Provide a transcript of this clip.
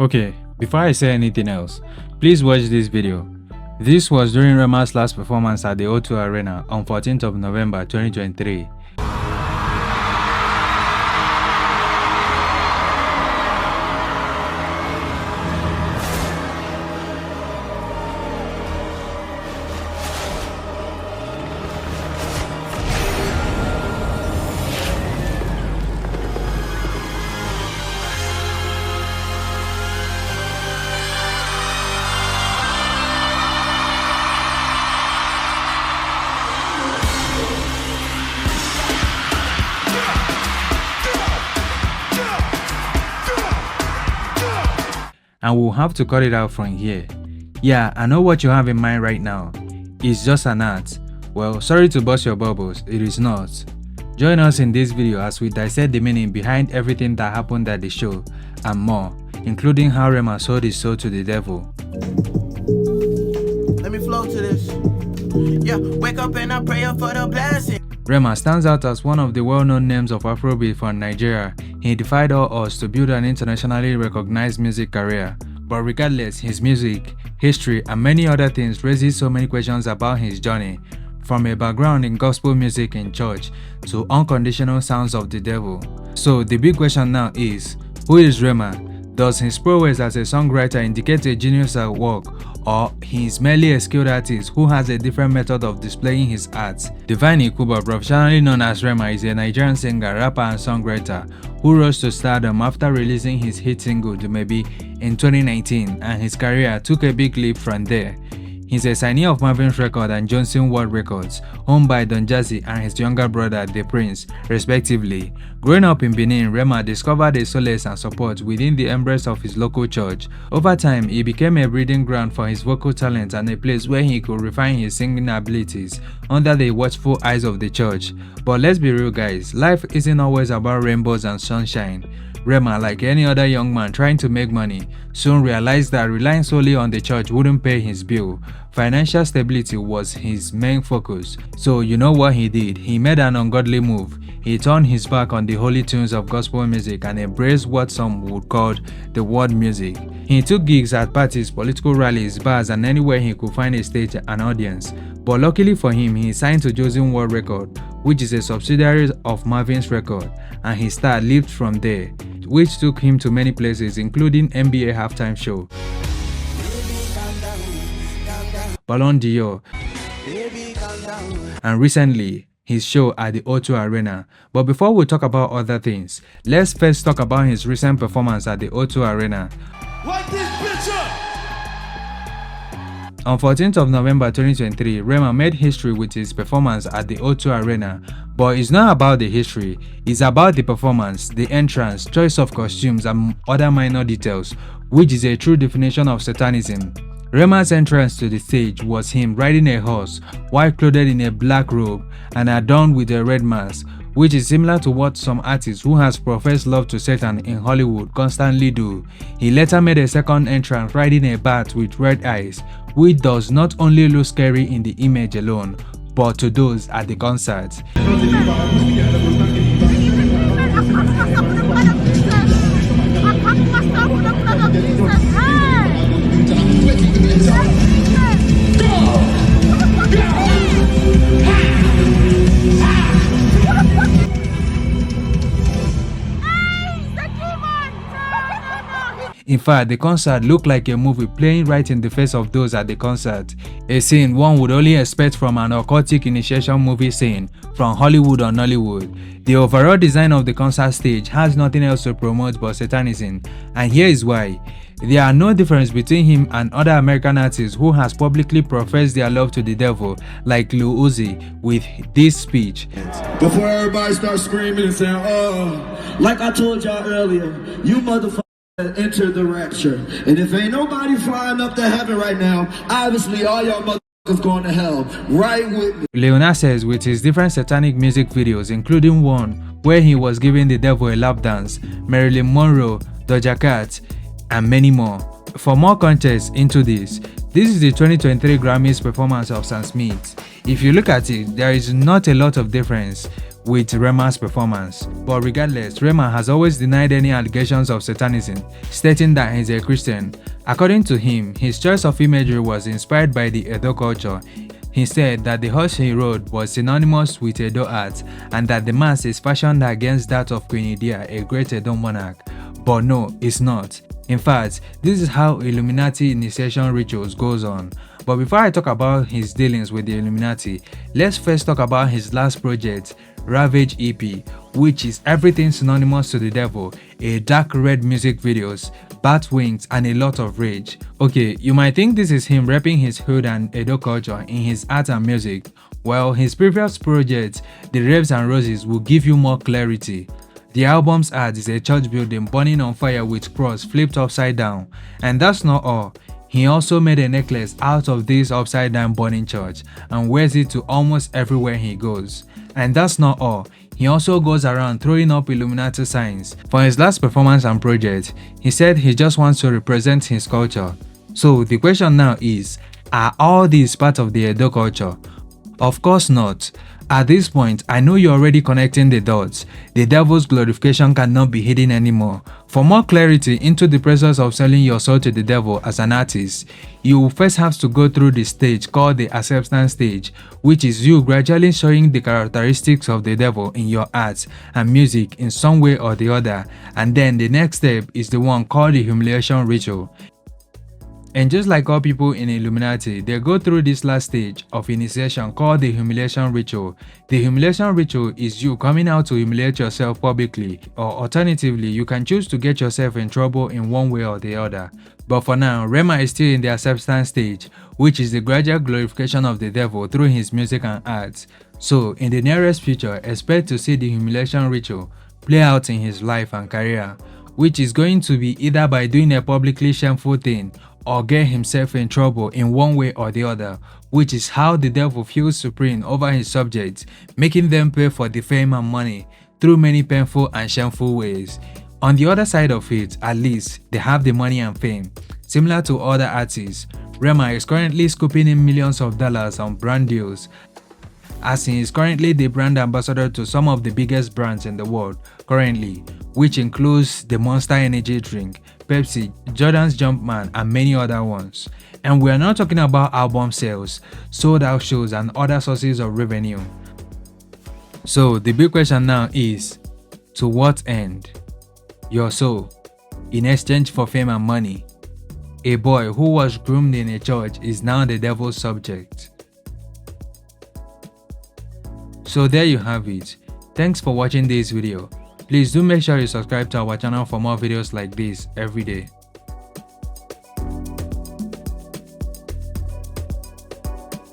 Okay, before I say anything else, please watch this video. This was during Rema's last performance at the O2 Arena on 14th of November 2023. And we'll have to cut it out from here. Yeah, I know what you have in mind right now. It's just an art. Well, sorry to burst your bubbles, it is not. Join us in this video as we dissect the meaning behind everything that happened at the show and more, including how Rema sold his soul to the devil. Let me flow to this. Yeah, wake up and I pray for the blessing. Rema stands out as one of the well-known names of Afrobeat from Nigeria. He defied all odds to build an internationally recognized music career. But regardless, his music, history, and many other things raises so many questions about his journey, from a background in gospel music in church to unconventional sounds of the devil. So the big question now is, who is Rema? Does his prowess as a songwriter indicate a genius at work, or he is merely a skilled artist who has a different method of displaying his art? Divine Ikuba, professionally known as Rema, is a Nigerian singer, rapper, and songwriter who rose to stardom after releasing his hit single Maybe in 2019, and his career took a big leap from there. He's a signee of Marvin's Records and Johnson World Records, owned by Don Jazzy and his younger brother, The Prince, respectively. Growing up in Benin, Rema discovered a solace and support within the embrace of his local church. Over time, it became a breeding ground for his vocal talent and a place where he could refine his singing abilities under the watchful eyes of the church. But let's be real, guys, life isn't always about rainbows and sunshine. Rema, like any other young man trying to make money, soon realized that relying solely on the church wouldn't pay his bill. Financial stability was his main focus. So you know what he did? He made an ungodly move. He turned his back on the holy tunes of gospel music and embraced what some would call the world music. He took gigs at parties, political rallies, bars, and anywhere he could find a stage and audience. But luckily for him, he signed to Johnson World Records, which is a subsidiary of Marvin's Records, and his star lived from there, which took him to many places, including NBA halftime show, Ballon d'Or, and recently his show at the O2 Arena. But before we talk about other things, let's first talk about his recent performance at the O2 Arena. Light this bitch up! On 14th of November 2023, Rema made history with his performance at the O2 Arena. But it's not about the history, it's about the performance, the entrance, choice of costumes, and other minor details, which is a true definition of Satanism. Rema's entrance to the stage was him riding a horse, while clothed in a black robe and adorned with a red mask, which is similar to what some artists who has professed love to Satan in Hollywood constantly do. He later made a second entrance riding a bat with red eyes, which does not only look scary in the image alone, but to those at the concert. In fact, the concert looked like a movie playing right in the face of those at the concert. A scene one would only expect from an occultic initiation movie scene from Hollywood or Nollywood. The overall design of the concert stage has nothing else to promote but Satanism, and here is why. There are no difference between him and other American artists who has publicly professed their love to the devil, like Lil Uzi with this speech. Before everybody starts screaming and saying, oh, like I told y'all earlier, you motherfuckers enter the rapture. And if ain't nobody flying up to heaven right now, obviously all y'all motherfuckers going to hell. Right with me. Leona says with his different satanic music videos, including one where he was giving the devil a lap dance, Marilyn Monroe, Doja Cat, and many more. For more context into this is the 2023 Grammys performance of Sam Smith. If you look at it, there is not a lot of difference with Rema's performance. But regardless, Rema has always denied any allegations of satanism, stating that he's a Christian. According to him, his choice of imagery was inspired by the Edo culture. He said that the horse he rode was synonymous with Edo art and that the mask is fashioned against that of Queen Idia, a great Edo monarch. But no, it's not. In fact, this is how Illuminati initiation rituals goes on. But before I talk about his dealings with the Illuminati, let's first talk about his last project, Ravage EP, which is everything synonymous to the devil, a dark red music videos, bat wings and a lot of rage. Okay, you might think this is him repping his hood and Edo culture in his art and music. Well, his previous project, The Raves and Roses, will give you more clarity. The album's art is a church building burning on fire with cross flipped upside down. And that's not all. He also made a necklace out of this upside down burning church and wears it to almost everywhere he goes. And that's not all. He also goes around throwing up Illuminati signs. For his last performance and project, he said he just wants to represent his culture. So the question now is, are all these part of the Edo culture? Of course not. At this point, I know you're already connecting the dots. The devil's glorification cannot be hidden anymore. For more clarity into the process of selling your soul to the devil as an artist, you will first have to go through the stage called the acceptance stage, which is you gradually showing the characteristics of the devil in your art and music in some way or the other, and then the next step is the one called the humiliation ritual. And just like all people in Illuminati, they go through this last stage of initiation called the humiliation ritual. The humiliation ritual is you coming out to humiliate yourself publicly, or alternatively, you can choose to get yourself in trouble in one way or the other. But for now, Rema is still in the acceptance stage, which is the gradual glorification of the devil through his music and art. So, in the nearest future, expect to see the humiliation ritual play out in his life and career, which is going to be either by doing a publicly shameful thing or get himself in trouble in one way or the other, which is how the devil feels supreme over his subjects, making them pay for the fame and money through many painful and shameful ways. On the other side of it, at least, they have the money and fame. Similar to other artists, Rema is currently scooping in millions of dollars on brand deals, as he is currently the brand ambassador to some of the biggest brands in the world currently, which includes the Monster Energy drink, Pepsi, Jordan's Jumpman, and many other ones. And we are not talking about album sales, sold out shows, and other sources of revenue. So the big question now is, to what end? Your soul, in exchange for fame and money. A boy who was groomed in a church is now the devil's subject. So there you have it. Thanks for watching this video. Please do make sure you subscribe to our channel for more videos like this every day.